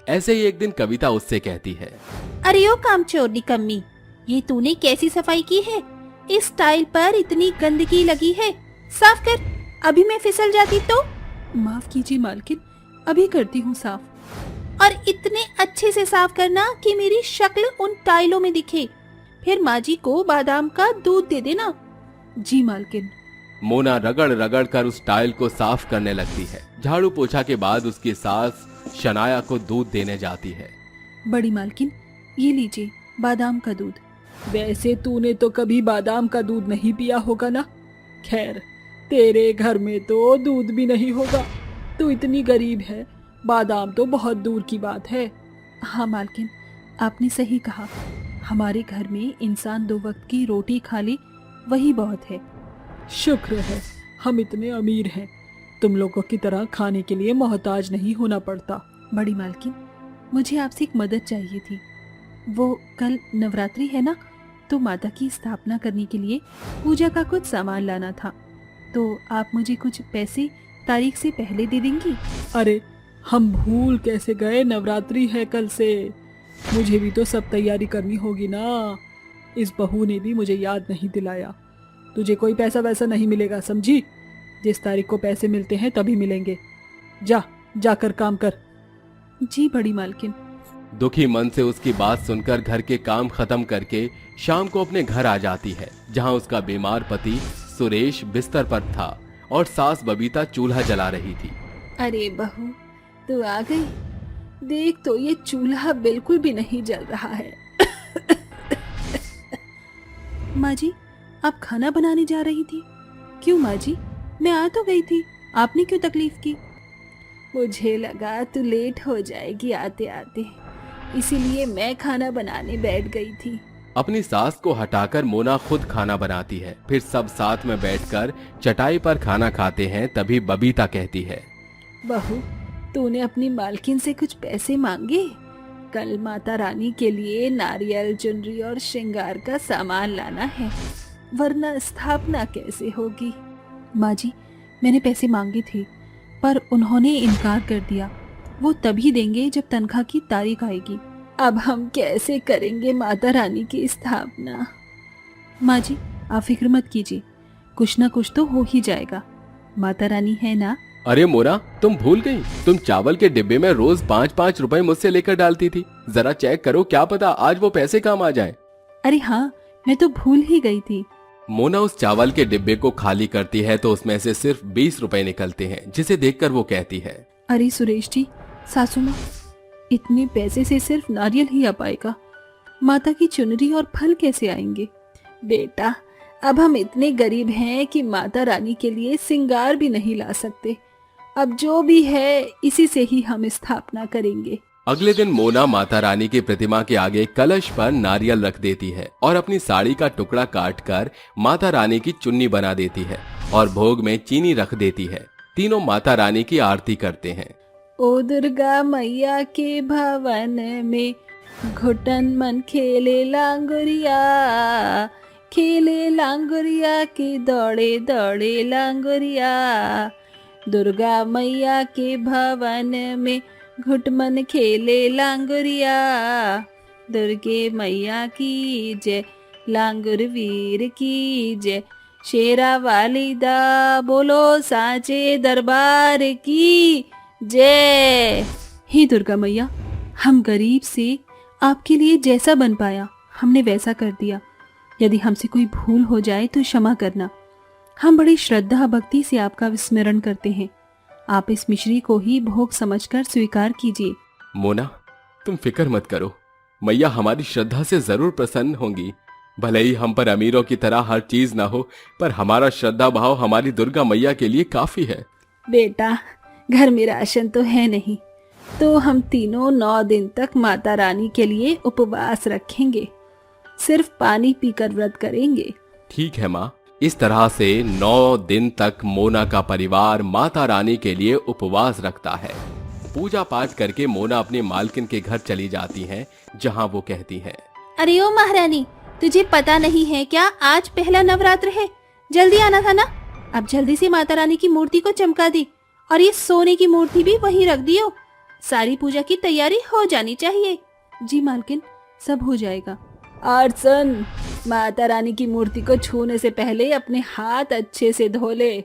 ऐसे ही एक दिन कविता उससे कहती है, अरे ओ कामचोर निकम्मी, ये तूने कैसी सफाई की है? इस टाइल पर इतनी गंदगी लगी है, साफ कर, अभी मैं फिसल जाती तो। माफ कीजिए मालकिन, अभी करती हूँ साफ। और इतने अच्छे से साफ करना कि मेरी शक्ल उन टाइलों में दिखे। फिर माँ जी को बादाम का दूध दे देना। जी मालकिन। मोना रगड़ रगड़ कर उस टाइल को साफ करने लगती है। झाड़ू पोछा के बाद उसकी सास शनाया को दूध देने जाती है। बड़ी मालकिन, ये लीजिए बादाम का दूध। वैसे तूने तो कभी बादाम का दूध नहीं पिया होगा ना। खैर, तेरे घर में तो दूध भी नहीं होगा, तू इतनी गरीब है, बादाम तो बहुत दूर की बात है। हाँ मालकिन, आपने सही कहा, हमारे घर में इंसान 2 वक्त की रोटी खा ले वही बहुत है। शुक्र है हम इतने अमीर हैं, तुम लोगों की तरह खाने के लिए मोहताज नहीं होना पड़ता। बड़ी मालकिन, मुझे आपसे एक मदद चाहिए थी। वो कल नवरात्रि है ना, तो माता की स्थापना करने के लिए पूजा का कुछ सामान लाना था, तो आप मुझे कुछ पैसे तारीख से पहले दे देंगी? अरे हम भूल कैसे गए, नवरात्रि है कल से। मुझे भी तो सब तैयारी करनी होगी ना। इस बहू ने भी मुझे याद नहीं दिलाया। तुझे कोई पैसा वैसा नहीं मिलेगा, समझी? जिस तारीख को पैसे मिलते हैं तभी मिलेंगे। जाकर काम कर। जी बड़ी मालकिन। दुखी मन से उसकी बात सुनकर घर के काम खत्म करके शाम को अपने घर आ जाती है, जहां उसका बीमार पति सुरेश बिस्तर पर था और सास बबीता चूल्हा जला रही थी। अरे बहू, तू आ गई? देख तो ये चूल्हा बिल्कुल भी नहीं जल रहा है। माँ जी, आप खाना बनाने जा रही थी? क्यों माँ जी, मैं आ तो गई थी, आपने क्यों तकलीफ की? मुझे लगा तू लेट हो जाएगी आते आते, इसीलिए मैं खाना बनाने बैठ गई थी। अपनी सास को हटाकर मोना खुद खाना बनाती है। फिर सब साथ में बैठकर चटाई पर खाना खाते हैं। तभी बबीता कहती है, बहू, तूने अपनी मालकिन से कुछ पैसे मांगे? कल माता रानी के लिए नारियल, चुनरी और श्रृंगार का सामान लाना है, वरना स्थापना कैसे होगी? माँ जी, मैंने पैसे मांगे थे, पर उन्होंने इनकार कर दिया। वो तभी देंगे जब तनख्वाह की तारीख आएगी। अब हम कैसे करेंगे माता रानी की स्थापना? माँ जी, आप फिक्र मत कीजिए, कुछ ना कुछ तो हो ही जाएगा। माता रानी है ना। अरे मोना, तुम भूल गई, तुम चावल के डिब्बे में रोज 5-5 रुपए मुझसे लेकर डालती थी। जरा चेक करो, क्या पता आज वो पैसे काम आ जाए। अरे हाँ, मैं तो भूल ही गई थी। मोना उस चावल के डिब्बे को खाली करती है तो उसमें से सिर्फ 20 रुपए निकलते हैं, जिसे देखकर वो कहती है, अरे सुरेश जी, सासू माँ, इतने पैसे से सिर्फ नारियल ही आ पाएगा, माता की चुनरी और फल कैसे आएंगे? बेटा, अब हम इतने गरीब हैं कि माता रानी के लिए सिंगार भी नहीं ला सकते। अब जो भी है इसी से ही हम स्थापना करेंगे। अगले दिन मोना माता रानी की प्रतिमा के आगे कलश पर नारियल रख देती है और अपनी साड़ी का टुकड़ा काटकर माता रानी की चुन्नी बना देती है और भोग में चीनी रख देती है। तीनों माता रानी की आरती करते हैं। ओ दुर्गा मैया के भवन में घुटन मन खेले लांगुरिया, खेले लांगुरिया के दौड़े दौड़े लांगुरिया। दुर्गा मैया के भवन में घुटमन खेले लांगुरिया। दुर्गे मैया की जय, लांगुर वीर की जय। शेरा वाली दा बोलो साचे दरबार की जय। हे दुर्गा मैया, हम गरीब से आपके लिए जैसा बन पाया हमने वैसा कर दिया। यदि हमसे कोई भूल हो जाए तो क्षमा करना। हम बड़ी श्रद्धा भक्ति से आपका विस्मरण करते हैं। आप इस मिश्री को ही भोग समझकर स्वीकार कीजिए। मोना, तुम फिक्र मत करो, मैया हमारी श्रद्धा से जरूर प्रसन्न होंगी। भले ही हम पर अमीरों की तरह हर चीज ना हो, पर हमारा श्रद्धा भाव हमारी दुर्गा मैया के लिए काफी है। बेटा, घर में राशन तो है नहीं, तो हम तीनों 9 दिन तक माता रानी के लिए उपवास रखेंगे, सिर्फ पानी पीकर व्रत करेंगे। ठीक है माँ। इस तरह से 9 दिन तक मोना का परिवार माता रानी के लिए उपवास रखता है। पूजा पाठ करके मोना अपनी मालकिन के घर चली जाती है, जहाँ वो कहती है, अरे ओ महारानी, तुझे पता नहीं है क्या, आज पहला नवरात्र है, जल्दी आना था ना। अब जल्दी से माता रानी की मूर्ति को चमका दी और ये सोने की मूर्ति भी वहीं रख दियो। सारी पूजा की तैयारी हो जानी चाहिए। जी मालकिन, सब हो जाएगा। और सुन, माता रानी की मूर्ति को छूने से पहले अपने हाथ अच्छे से धो ले,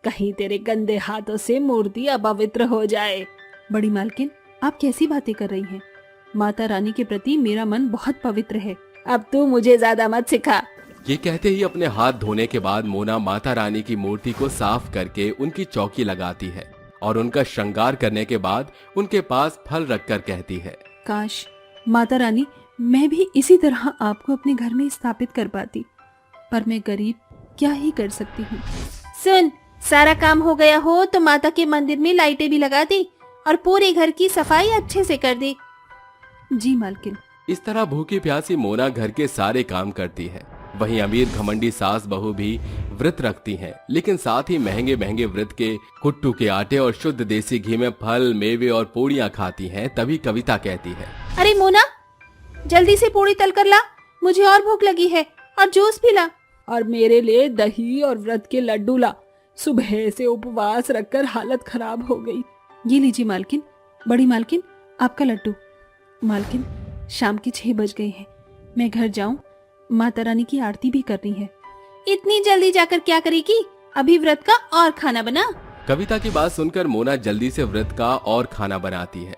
कहीं तेरे गंदे हाथों से मूर्ति अपवित्र हो जाए। बड़ी मालकिन, आप कैसी बातें कर रही हैं? माता रानी के प्रति मेरा मन बहुत पवित्र है, अब तू मुझे ज्यादा मत सिखा। ये कहते ही अपने हाथ धोने के बाद मोना माता रानी की मूर्ति को साफ करके उनकी चौकी लगाती है और उनका श्रृंगार करने के बाद उनके पास फल रखकर कहती है, काश माता रानी, मैं भी इसी तरह आपको अपने घर में स्थापित कर पाती, पर मैं गरीब, क्या ही कर सकती हूँ। सुन, सारा काम हो गया हो तो माता के मंदिर में लाइटें भी लगा दी और पूरे घर की सफाई अच्छे से कर दी। जी मालकिन। इस तरह भूखी प्यासी मोना घर के सारे काम करती है। वहीं अमीर घमंडी सास बहू भी व्रत रखती हैं, लेकिन साथ ही महंगे महंगे व्रत के कुट्टू के आटे और शुद्ध देसी घी में फल, मेवे और पूड़ियाँ खाती हैं। तभी कविता कहती है, अरे मोना, जल्दी से पूड़ी तल कर ला, मुझे और भूख लगी है, और जूस भी ला, और मेरे लिए दही और व्रत के लड्डू ला, सुबह से उपवास रखकर हालत खराब हो गई। ये लीजिए मालकिन। बड़ी मालकिन, आपका लड्डू। मालकिन, शाम के 6 बज गए हैं, मैं घर जाऊं, माता रानी की आरती भी करनी है। इतनी जल्दी जाकर क्या करेगी, अभी व्रत का और खाना बना। कविता की बात सुनकर मोना जल्दी से व्रत का और खाना बनाती है।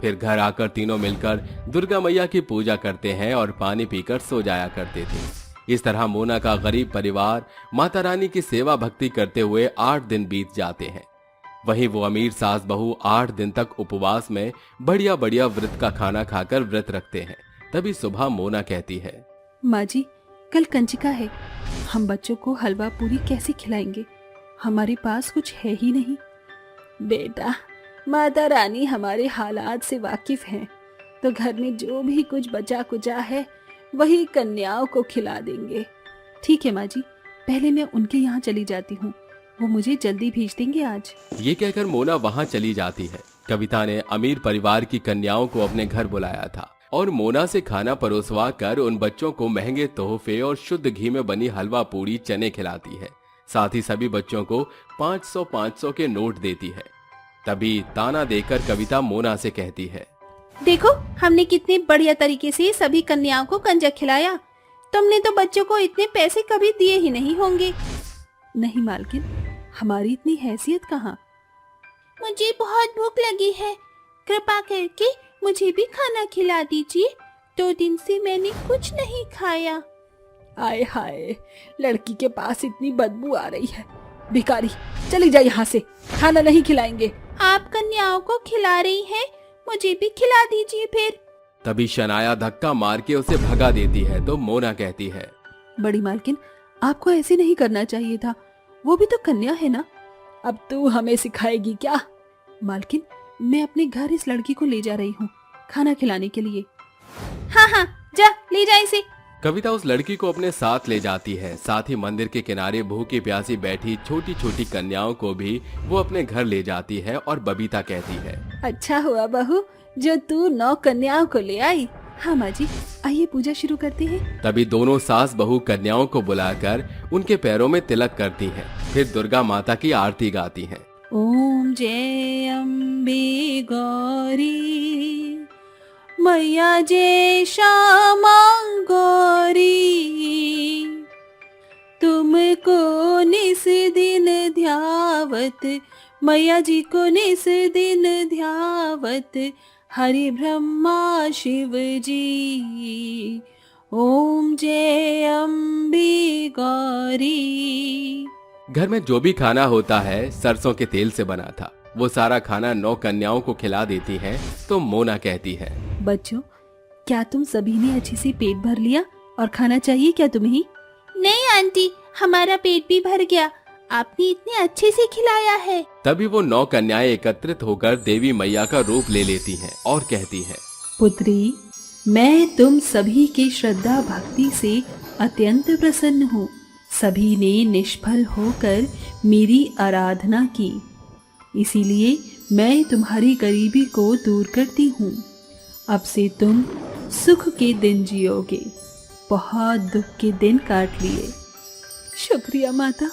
फिर घर आकर तीनों मिलकर दुर्गा मैया की पूजा करते हैं और पानी पीकर सो जाया करते थे। इस तरह मोना का गरीब परिवार माता रानी की सेवा भक्ति करते हुए 8 दिन बीत जाते हैं। वहीं वो अमीर सास बहू 8 दिन तक उपवास में बढ़िया बढ़िया व्रत का खाना खाकर व्रत रखते हैं। तभी सुबह मोना कहती है, माँ जी, कल कंजिका है, हम बच्चों को हलवा पूरी कैसे खिलाएंगे, हमारे पास कुछ है ही नहीं। बेटा, माता रानी हमारे हालात से वाकिफ हैं, तो घर में जो भी कुछ बचा कुचा है वही कन्याओं को खिला देंगे। ठीक है माँ जी, पहले मैं उनके यहाँ चली जाती हूँ, वो मुझे जल्दी भेज देंगे आज। ये कहकर मोना वहाँ चली जाती है। कविता ने अमीर परिवार की कन्याओं को अपने घर बुलाया था और मोना से खाना परोसवा कर उन बच्चों को महंगे तोहफे और शुद्ध घी में बनी हलवा पूरी चने खिलाती है। साथ ही सभी बच्चों को 500-500 के नोट देती है। तभी ताना देकर कविता मोना से कहती है, देखो, हमने कितने बढ़िया तरीके से सभी कन्याओं को कंजक खिलाया, तुमने तो बच्चों को इतने पैसे कभी दिए ही नहीं होंगे। नहीं मालकिन, हमारी इतनी हैसियत कहाँ। मुझे बहुत भूख लगी है, कृपा करके मुझे भी खाना खिला दीजिए, 2 दिन से मैंने कुछ नहीं खाया। आए हाय, लड़की के पास इतनी बदबू आ रही है। भिखारी, चली जा यहाँ से, खाना नहीं खिलाएंगे। आप कन्याओं को खिला रही हैं, मुझे भी खिला दीजिए फिर। तभी शनाया धक्का मार के उसे भगा देती है तो मोना कहती है, बड़ी मालकिन, आपको ऐसे नहीं करना चाहिए था, वो भी तो कन्या है ना। अब तू हमें सिखाएगी क्या? मालकिन, मैं अपने घर इस लड़की को ले जा रही हूँ खाना खिलाने के लिए। हाँ हाँ, जा ले जा इसे। कविता उस लड़की को अपने साथ ले जाती है। साथ ही मंदिर के किनारे भूखी प्यासी बैठी छोटी छोटी कन्याओं को भी वो अपने घर ले जाती है और बबीता कहती है, अच्छा हुआ बहू जो तू 9 कन्याओं को ले आई। हाँ माँ जी, आइए पूजा शुरू करते हैं। तभी दोनों सास बहू कन्याओं को बुलाकर उनके पैरों में तिलक करती हैं। फिर दुर्गा माता की आरती गाती हैं। ओम जय अम्बे गौरी, मैया जय श्यामा गौरी, तुमको निस दिन ध्यावत, मैया जी को निस दिन ध्यावत, हरि ब्रह्मा शिव जी। ओम जय अम्बे गौरी। घर में जो भी खाना होता है सरसों के तेल से बना था। वो सारा खाना 9 कन्याओं को खिला देती हैं। तो मोना कहती है, बच्चों, क्या तुम सभी ने अच्छे से पेट भर लिया और खाना चाहिए क्या तुम्हें? नहीं आंटी, हमारा पेट भी भर गया, आपने इतने अच्छे से खिलाया है। तभी वो 9 कन्याएं एकत्रित होकर देवी मैया का रूप ले लेती हैं और कहती हैं, पुत्री, मैं तुम सभी की श्रद्धा भक्ति से अत्यंत प्रसन्न हूँ। सभी ने निष्फल होकर मेरी आराधना की, इसीलिए मैं तुम्हारी गरीबी को दूर करती हूँ। अब से तुम सुख के दिन जियोगे, बहुत दुख के दिन काट लिए। शुक्रिया माता,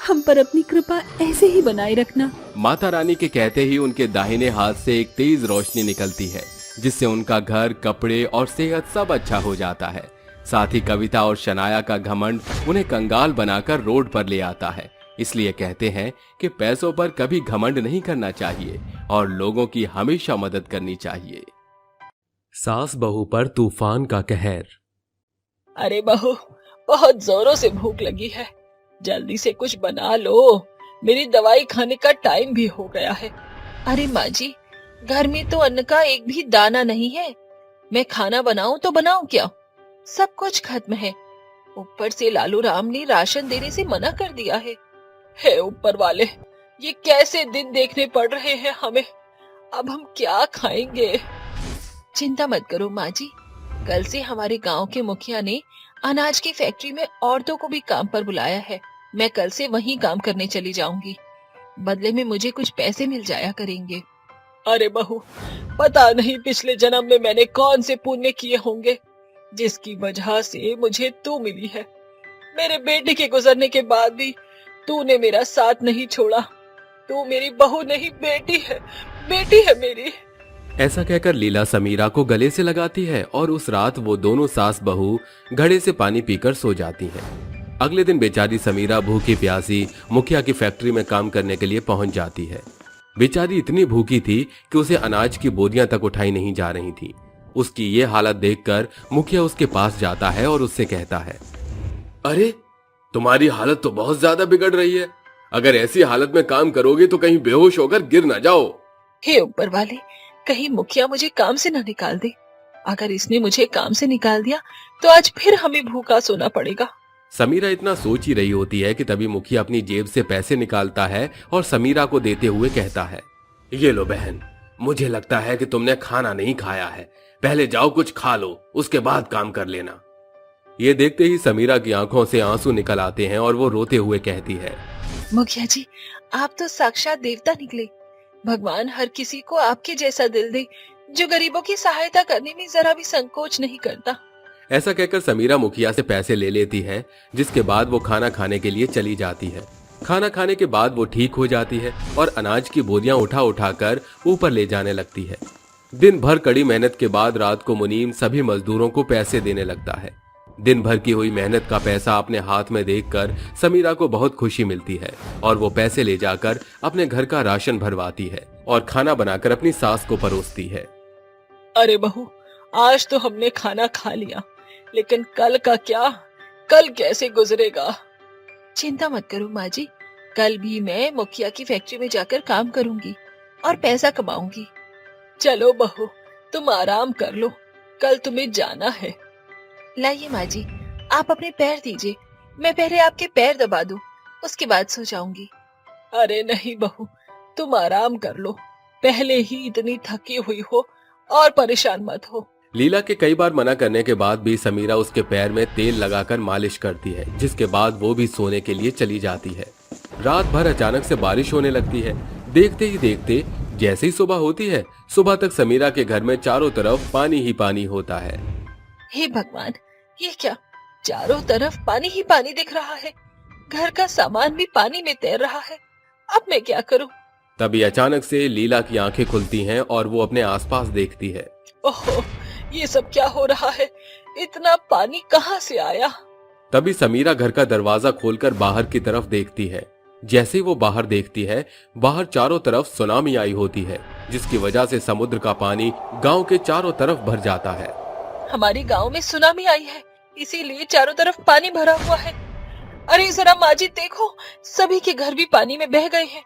हम पर अपनी कृपा ऐसे ही बनाए रखना। माता रानी के कहते ही उनके दाहिने हाथ से एक तेज रोशनी निकलती है, जिससे उनका घर, कपड़े और सेहत सब अच्छा हो जाता है। साथ ही कविता और शनाया का घमंड उन्हें कंगाल बनाकर रोड पर ले आता है। इसलिए कहते हैं कि पैसों पर कभी घमंड नहीं करना चाहिए और लोगों की हमेशा मदद करनी चाहिए। सास बहू पर तूफान का कहर। अरे बहू, बहुत जोरों से भूख लगी है, जल्दी से कुछ बना लो, मेरी दवाई खाने का टाइम भी हो गया है। अरे माँ जी, घर में तो अन्न का एक भी दाना नहीं है, मैं खाना बनाऊं तो बनाऊं क्या? सब कुछ खत्म है, ऊपर से लालू राम ने राशन देने से मना कर दिया है। हे ऊपर वाले, ये कैसे दिन देखने पड़ रहे हैं हमें, अब हम क्या खाएंगे? चिंता मत करो माँ जी, कल से हमारे गांव के मुखिया ने अनाज की फैक्ट्री में औरतों को भी काम पर बुलाया है। मैं कल से वहीं काम करने चली जाऊंगी, बदले में मुझे कुछ पैसे मिल जाया करेंगे। अरे बहू, पता नहीं पिछले जन्म में मैंने कौन से पुण्य किए होंगे, जिसकी वजह से मुझे तू मिली है। मेरे बेटे के गुजरने के बाद भी तूने मेरा साथ नहीं छोड़ा। तू मेरी बहू नहीं, बेटी है मेरी। ऐसा कहकर लीला समीरा को गले से लगाती है और उस रात वो दोनों सास बहू घड़े से पानी पीकर सो जाती हैं। अगले दिन बेचारी समीरा भूखी प्यासी मुखिया की फैक्ट्री में काम करने के लिए पहुंच जाती है। बेचारी इतनी भूखी थी कि उसे अनाज की बोरियां तक उठाई नहीं जा रही थी। उसकी ये हालत देखकर मुखिया उसके पास जाता है और उससे कहता है, अरे तुम्हारी हालत तो बहुत ज्यादा बिगड़ रही है, अगर ऐसी हालत में काम करोगे तो कहीं बेहोश होकर गिर न जाओ। हे ऊपर वाले, कहीं मुखिया मुझे काम से न निकाल दे। अगर इसने मुझे काम से निकाल दिया तो आज फिर हमें भूखा सोना पड़ेगा। समीरा इतना सोच ही रही होती है कि तभी मुखिया अपनी जेब से पैसे निकालता है और समीरा को देते हुए कहता है, ये लो बहन, मुझे लगता है कि तुमने खाना नहीं खाया है, पहले जाओ कुछ खा लो, उसके बाद काम कर लेना। ये देखते ही समीरा की आंखों से आंसू निकल आते हैं और वो रोते हुए कहती है, मुखिया जी, आप तो साक्षात देवता निकले। भगवान हर किसी को आपके जैसा दिल दे, जो गरीबों की सहायता करने में जरा भी संकोच नहीं करता। ऐसा कहकर समीरा मुखिया से पैसे ले लेती है, जिसके बाद वो खाना खाने के लिए चली जाती है। खाना खाने के बाद वो ठीक हो जाती है और अनाज की बोरियां उठा उठाकर ऊपर ले जाने लगती है। दिन भर कड़ी मेहनत के बाद रात को मुनीम सभी मजदूरों को पैसे देने लगता है। दिन भर की हुई मेहनत का पैसा अपने हाथ में देखकर समीरा को बहुत खुशी मिलती है और वो पैसे ले जाकर अपने घर का राशन भरवाती है और खाना बनाकर अपनी सास को परोसती है। अरे बहू, आज तो हमने खाना खा लिया, लेकिन कल का क्या? कल कैसे गुजरेगा? चिंता मत करो माँ जी, कल भी मैं मुखिया की फैक्ट्री में जाकर काम करूंगी और पैसा कमाऊंगी। चलो बहू, तुम आराम कर लो, कल तुम्हें जाना है। लाइए माँ जी, आप अपने पैर दीजिए, मैं पहले आपके पैर दबा दूं, उसके बाद सो जाऊंगी। अरे नहीं बहू, तुम आराम कर लो, पहले ही इतनी थकी हुई हो और परेशान मत हो। लीला के कई बार मना करने के बाद भी समीरा उसके पैर में तेल लगाकर मालिश करती है, जिसके बाद वो भी सोने के लिए चली जाती है। रात भर अचानक से बारिश होने लगती है। देखते ही देखते जैसे ही सुबह होती है, सुबह तक समीरा के घर में चारों तरफ पानी ही पानी होता है। हे भगवान, ये क्या? चारों तरफ पानी ही पानी दिख रहा है, घर का सामान भी पानी में तैर रहा है। अब मैं क्या करूं? तभी अचानक से लीला की आंखें खुलती हैं और वो अपने आसपास देखती है। ओहो, ये सब क्या हो रहा है? इतना पानी कहाँ से आया? तभी समीरा घर का दरवाजा खोलकर बाहर की तरफ देखती है। जैसे ही वो बाहर देखती है, बाहर चारों तरफ सुनामी आई होती है, जिसकी वजह से समुद्र का पानी गांव के चारों तरफ भर जाता है। हमारे गांव में सुनामी आई है, इसीलिए चारों तरफ पानी भरा हुआ है। अरे जरा माँ जी देखो, सभी के घर भी पानी में बह गए हैं।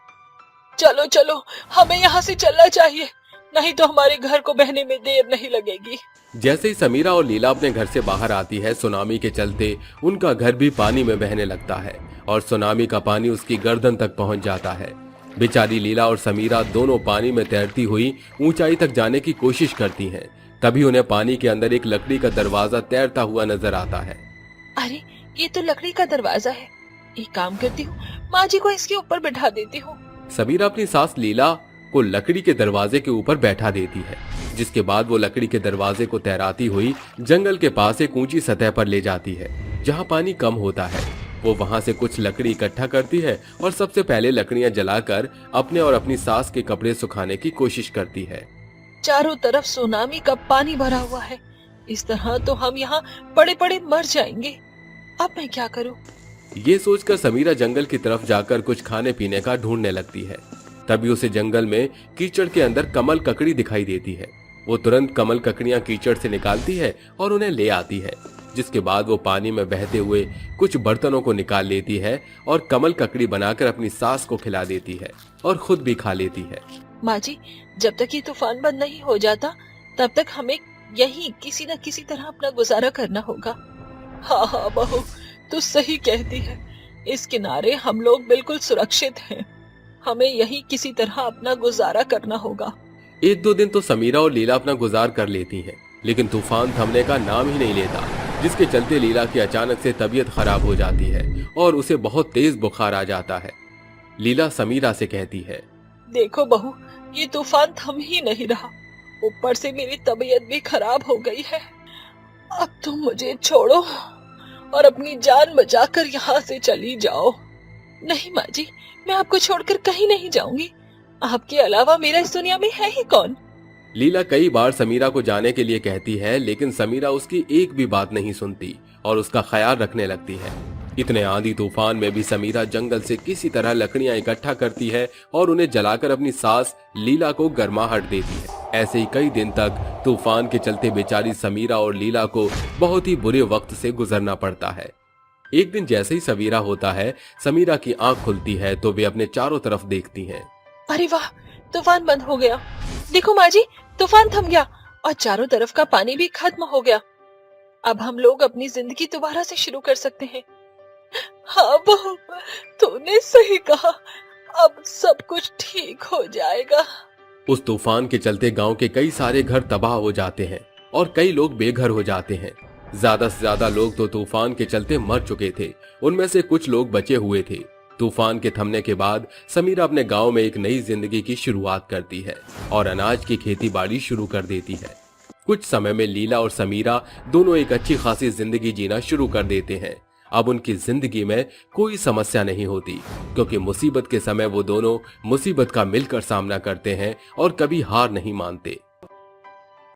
चलो चलो, हमें यहाँ से चलना चाहिए, नहीं तो हमारे घर को बहने में देर नहीं लगेगी। जैसे ही समीरा और लीला अपने घर से बाहर आती है, सुनामी के चलते उनका घर भी पानी में बहने लगता है और सुनामी का पानी उसकी गर्दन तक पहुंच जाता है। बेचारी लीला और समीरा दोनों पानी में तैरती हुई ऊंचाई तक जाने की कोशिश करती हैं। तभी उन्हें पानी के अंदर एक लकड़ी का दरवाजा तैरता हुआ नजर आता है। अरे ये तो लकड़ी का दरवाजा है। एक काम करती हूँ, माँ जी को इसके ऊपर बैठा देती हूँ। समीरा अपनी सास लीला को लकड़ी के दरवाजे के ऊपर बैठा देती है, जिसके बाद वो लकड़ी के दरवाजे को तैराती हुई जंगल के पास एक ऊंची सतह पर ले जाती है जहाँ पानी कम होता है। वो वहां से कुछ लकड़ी इकट्ठा करती है और सबसे पहले लकड़ियां जलाकर अपने और अपनी सास के कपड़े सुखाने की कोशिश करती है। चारों तरफ सुनामी का पानी भरा हुआ है, इस तरह तो हम यहाँ पड़े पड़े मर जाएंगे। अब मैं क्या करूँ? ये सोचकर समीरा जंगल की तरफ जाकर कुछ खाने पीने का ढूंढने लगती है। तभी उसे जंगल में कीचड़ के अंदर कमल ककड़ी दिखाई देती है। वो तुरंत कमल ककड़ियां कीचड़ से निकालती है और उन्हें ले आती है, जिसके बाद वो पानी में बहते हुए कुछ बर्तनों को निकाल लेती है और कमल ककड़ी बनाकर अपनी सास को खिला देती है और खुद भी खा लेती है। माँ जी, जब तक ये तूफान बंद नहीं हो जाता तब तक हमें यहीं किसी न किसी तरह अपना गुजारा करना होगा। हाँ हाँ बहू, तू सही कहती है। इस किनारे हम लोग बिल्कुल सुरक्षित हैं। हमें यहीं किसी तरह अपना गुजारा करना होगा। एक दो दिन तो समीरा और लीला अपना गुजार कर लेती हैं, लेकिन तूफान थमने का नाम ही नहीं लेता, जिसके चलते लीला की अचानक से तबीयत खराब हो जाती है और उसे बहुत तेज बुखार आ जाता है। लीला समीरा से कहती है, देखो बहू, ये तूफान थम ही नहीं रहा, ऊपर से मेरी तबीयत भी खराब हो गई है। अब तुम मुझे छोड़ो और अपनी जान बचाकर यहाँ से चली जाओ। नहीं माँ जी, मैं आपको छोड़कर कहीं नहीं जाऊंगी। आपके अलावा मेरा इस दुनिया में है ही कौन? लीला कई बार समीरा को जाने के लिए कहती है, लेकिन समीरा उसकी एक भी बात नहीं सुनती और उसका ख्याल रखने लगती है। इतने आंधी तूफान में भी समीरा जंगल से किसी तरह लकड़ियां इकट्ठा करती है और उन्हें जलाकर अपनी सास लीला को गर्माहट देती है। ऐसे ही कई दिन तक तूफान के चलते बेचारी समीरा और लीला को बहुत ही बुरे वक्त से गुजरना पड़ता है। एक दिन जैसे ही सवेरा होता है, समीरा की आंख खुलती है तो वे अपने चारों तरफ देखती हैं। अरे वाह, तूफान बंद हो गया। देखो माँ जी, तूफान थम गया और चारों तरफ का पानी भी खत्म हो गया। अब हम लोग अपनी जिंदगी दोबारा से शुरू कर सकते हैं। हाँ बहू, तूने सही कहा। अब सब कुछ ठीक हो जाएगा। उस तूफान के चलते गांव के कई सारे घर तबाह हो जाते हैं और कई लोग बेघर हो जाते हैं। ज्यादा से ज्यादा लोग तो तूफान के चलते मर चुके थे, उनमें से कुछ लोग बचे हुए थे। तूफान के थमने के बाद समीरा अपने गांव में एक नई जिंदगी की शुरुआत करती है और अनाज की खेती बाड़ी शुरू कर देती है। कुछ समय में लीला और समीरा दोनों एक अच्छी खासी जिंदगी जीना शुरू कर देते हैं। अब उनकी जिंदगी में कोई समस्या नहीं होती, क्योंकि मुसीबत के समय वो दोनों मुसीबत का मिलकर सामना करते हैं और कभी हार नहीं मानते।